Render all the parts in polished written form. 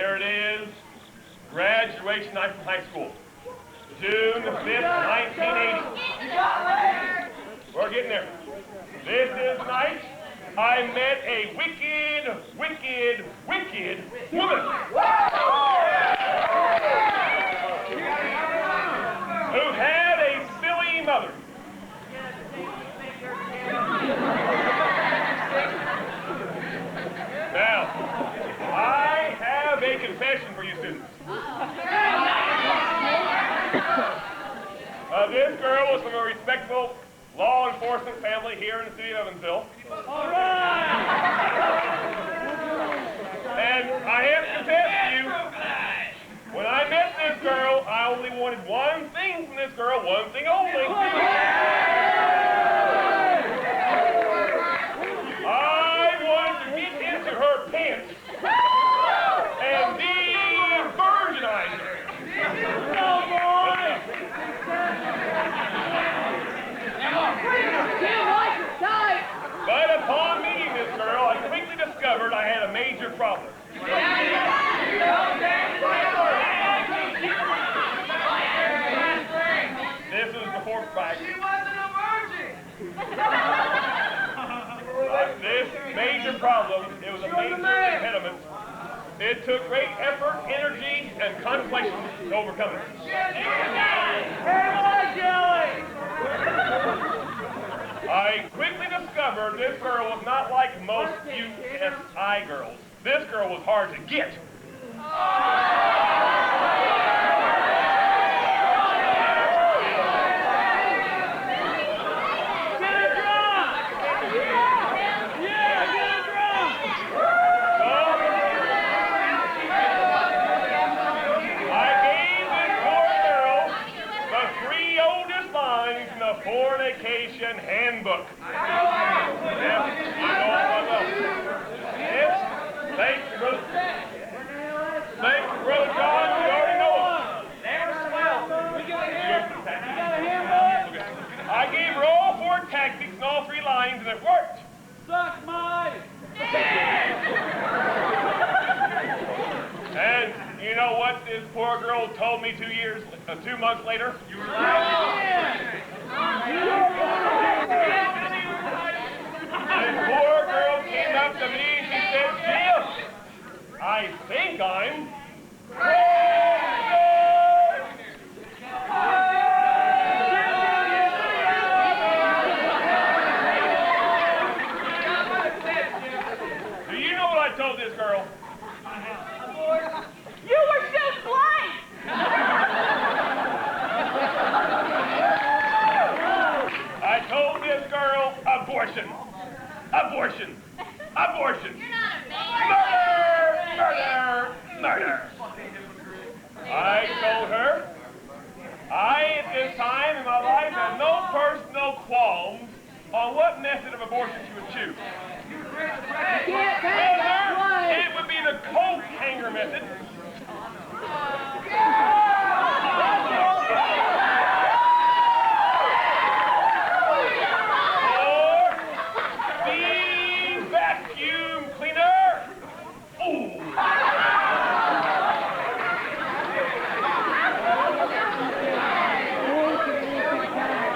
There it is. Graduation night from high school. June the 5th, 1980. We're getting there. This is the night I met a wicked, wicked, wicked woman. Who had a silly mother. Now, I have a confession for you students. This girl was from a respectable law enforcement family here in the city of Evansville. All right! And I have to confess to you, when I met this girl, I only wanted one thing from this girl, one thing only. I wanted to get into her pants and de-virginize her. But upon meeting this girl, I quickly discovered I had a major problem. This was before fact. She wasn't a virgin! This major problem, it was a major impediment. It took great effort, energy, and contemplation to overcome it. I quickly discovered this girl was not like most USI girls. This girl was hard to get. Fornication handbook. Yes, thank you, brother. Thank you, brother John. You already know it. They're swell. We got a handbook. I gave her all 4 tactics and all 3 lines, and it worked. Suck my. And you know what this poor girl told me 2 months later? You were lying. This poor girl came up to me and she said, Gilles, I think I'm pregnant. Do you know what I told this girl? You were just blank! I told this girl, abortion, abortion, abortion. You're not a Murder, murder, murder. I told her, I at this time in my life had no personal qualms on what method of abortion she would choose. It would be the coat hanger method. Or the vacuum cleaner. Ooh.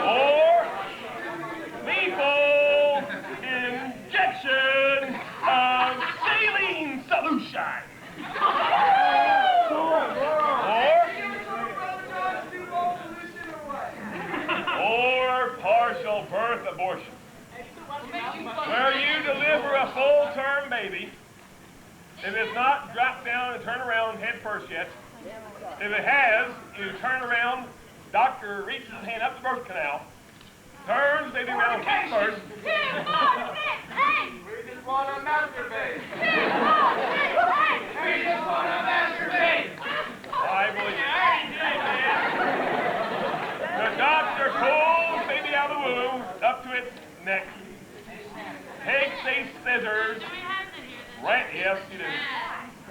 Or lethal injection of saline solution. Or partial birth abortion, where you deliver a full-term baby. If it's not dropped down and turn around head first yet, if it has, you turn around, doctor reaches his hand up the birth canal, turns baby around head first. We just want to masturbate. We just want to masturbate. I believe it. The doctor pulls baby out of the womb up to its neck, takes a scissors, right, yes, you do.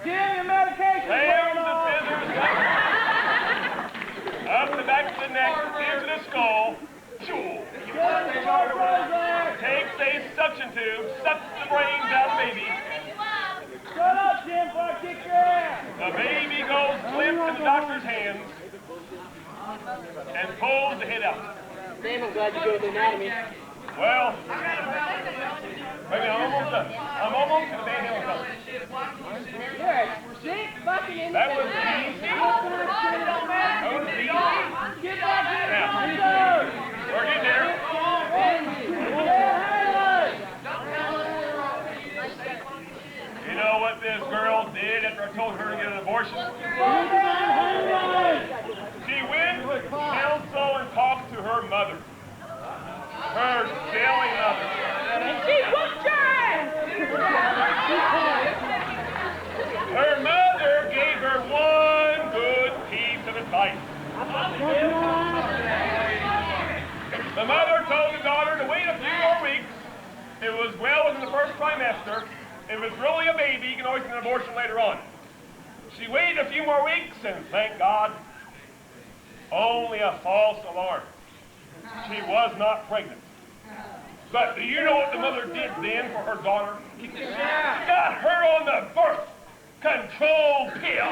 Give your medication. Slams the scissors up the back of the neck, into the skull, takes a suction tube, sucks the brains out of the baby. Shut up, Jim, before I kick your ass. The and pulls the head out. Damn, I'm glad you go with anatomy. Well, maybe I'm almost done. I'm almost to the Van Halen color. You're a sick fucking idiot. That was easy. That was easy. Get back to the Now, concert. we're getting there. You know what this girl did after I told her to get an abortion? She went to counsel and talked to her mother. Her silly mother. And she whooped your ass! Her mother gave her one good piece of advice. The mother told the daughter to wait a few more weeks. It was well within the first trimester. If it's really a baby, you can always get an abortion later on. She waited a few more weeks, and thank God, only a false alarm. She was not pregnant. But do you know what the mother did then for her daughter? Got her on the birth control pill.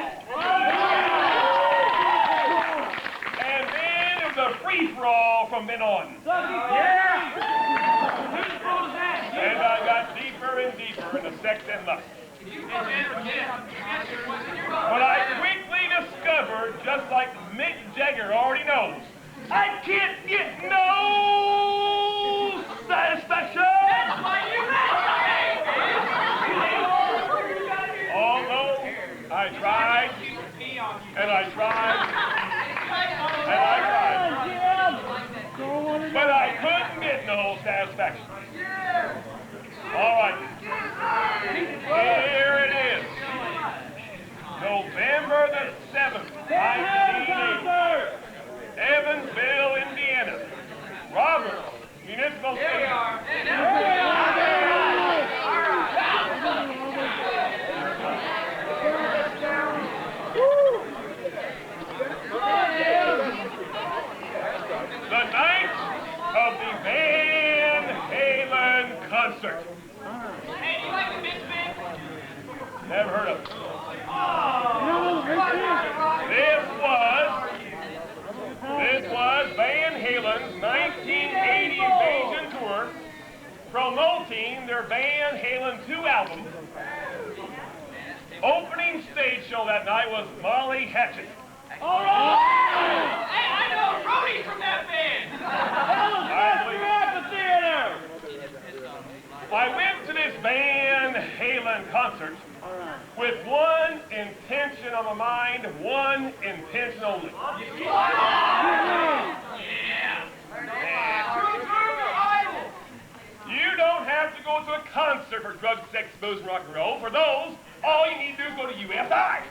And then it was a free-for-all from then on. And I got deeper and deeper into sex and lust. But I quickly discovered, just like Mick Jagger already knows, I can't get no satisfaction. That's why you Although I tried, and I tried, and I tried, but I couldn't get no satisfaction. All right, here it is. November the 7th, 1980. Evansville, Indiana. Roberts, Municipal Stadium. The night of the Van Halen concert. Hey, you like the bitch band? Never heard of it. This was Van Halen's 1980 invasion tour, promoting their Van Halen 2 album. Opening stage show that night was Molly Hatchet. All right! Hey, I know Brody from that band! I went to this Van Halen concert with one intention on my mind, one intention only. You don't have to go to a concert for drugs, sex, booze, and rock and roll. For those, all you need to do is go to USI.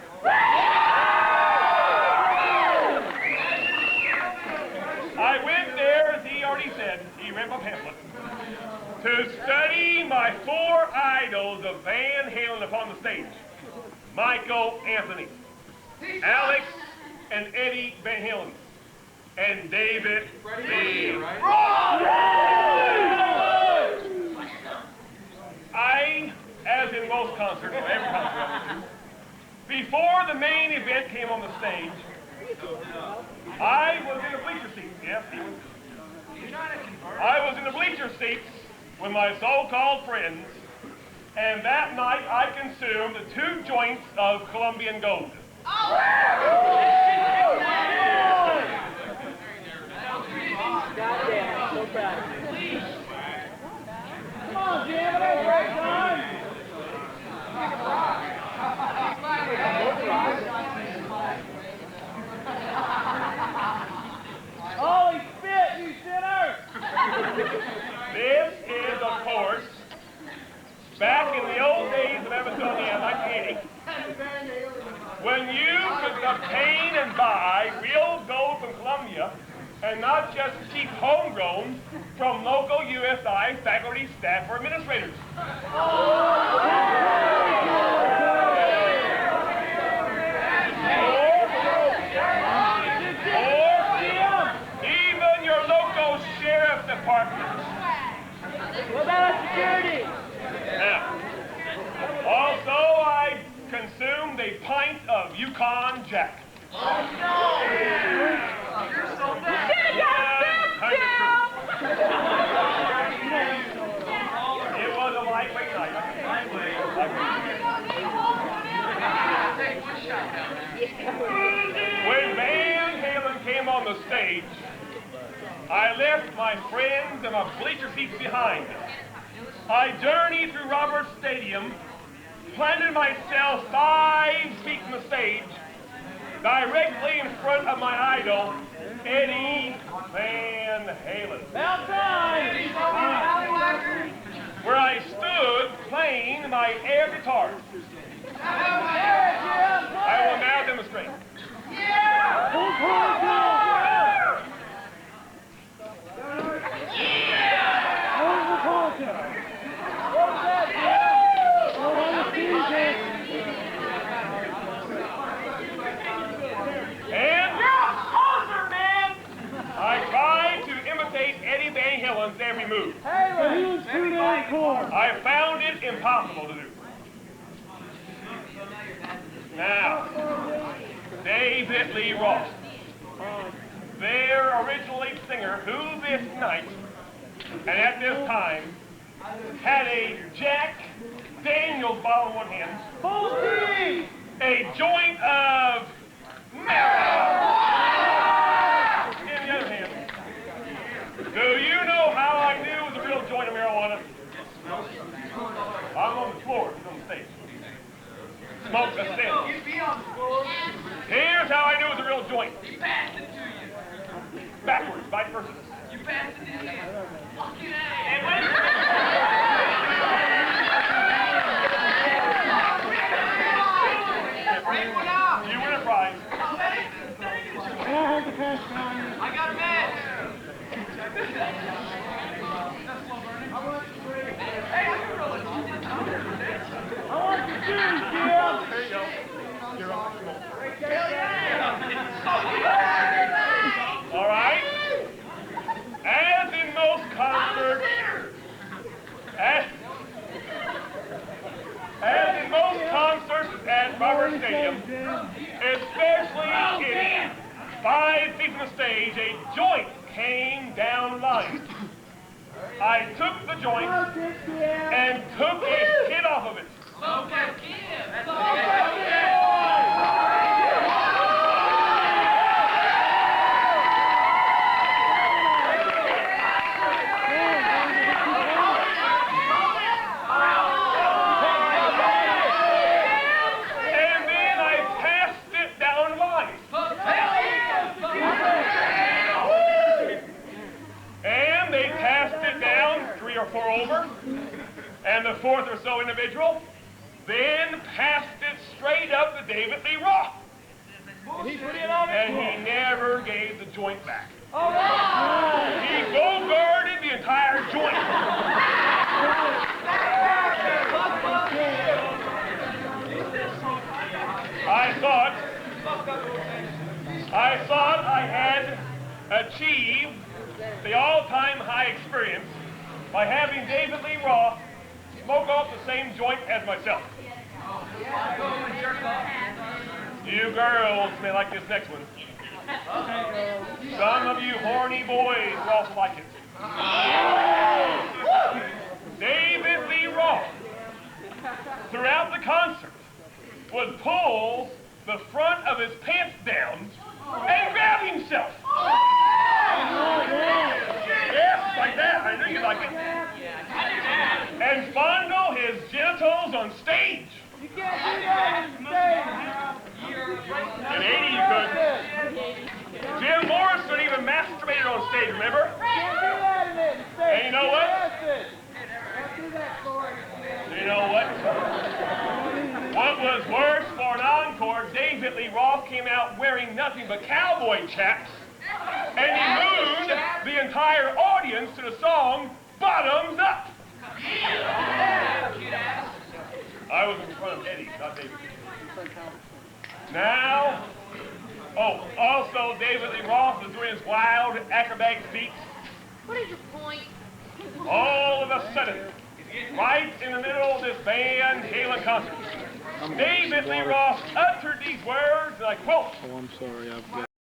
I went there, as he already said, he read my pamphlet, to study my 4 idols of Van Halen upon the stage. Michael Anthony, Alex and Eddie Van Halen, and David Lee. I, as in most concerts, or every concert I went to, before the main event came on the stage, I was in the bleacher seats. Yes, he was. I was in the bleacher seats with my so-called friends, and that night I consumed 2 joints of Colombian Gold. Goddamn, so proud. Come on, Jim, it ain't break time. Holy spit, you sinner! This is, of course, back in the old days of Evansville, Indiana, 1980, when you could obtain and buy real gold from Colombia and not just cheap homegrown from local USI faculty, staff, or administrators. Even your local sheriff department. What about security? Now, also I consumed a pint of Yukon Jack. Oh, no! You're so bad! stage, I left my friends and my bleacher seats behind. I journeyed through Roberts Stadium, planted myself 5 feet from the stage, directly in front of my idol, Eddie Van Halen. Where I stood playing my air guitar. I will now demonstrate. I tried to imitate Eddie Van Halen's every move. I found it impossible to do. Now, David Lee Roth, their original lead singer, who this night and at this time had a Jack Daniels bottle in one hand, a joint of marijuana in the other hand. Do you know how I knew it was a real joint of marijuana? I'm on the floor, he's on the stage. Smoke a cent. Here's how I knew it was a real joint. He passed it to you. Backwards, vice versa. You passed it to him. Fucking You win a prize. I got a match. Hey, I can roll it. I want the juice, Gilles. There you go. You're on the smoke. All right. As in most concerts, as in most concerts at Roberts Stadium, especially in 5 feet from the stage, a joint came down the line. I took the joint and took a hit off of it. And then I passed it down the line. And they passed it down 3 or 4 over, and the 4th or so individual then passed it straight up to David Lee Roth. And he never gave the joint back. He go-guarded the entire joint. I thought I had achieved the all-time high experience by having David Lee Roth smoke off the same joint as myself. You girls may like this next one. Some of you horny boys will also like it. David Lee Roth, throughout the concert, would pull the front of his pants down and grab himself. Yes, like that. I knew you'd like it. And fondle his genitals on stage. You can't do that on stage. In 80 you could. Jim Morrison even masturbated on stage, remember? Can't do that on stage. And you know what? Don't do that for us. You know what? What was worse for an encore, David Lee Roth came out wearing nothing but cowboy chaps, and he moved the entire audience to the song Bottoms Up. I was in front of Eddie, not David. Now, also David Lee Roth was doing his wild acrobatic feats. What is your point? All of a sudden, right in the middle of this Van Halen concert, David Lee Roth uttered these words, and I quote, Oh, I'm sorry, I've got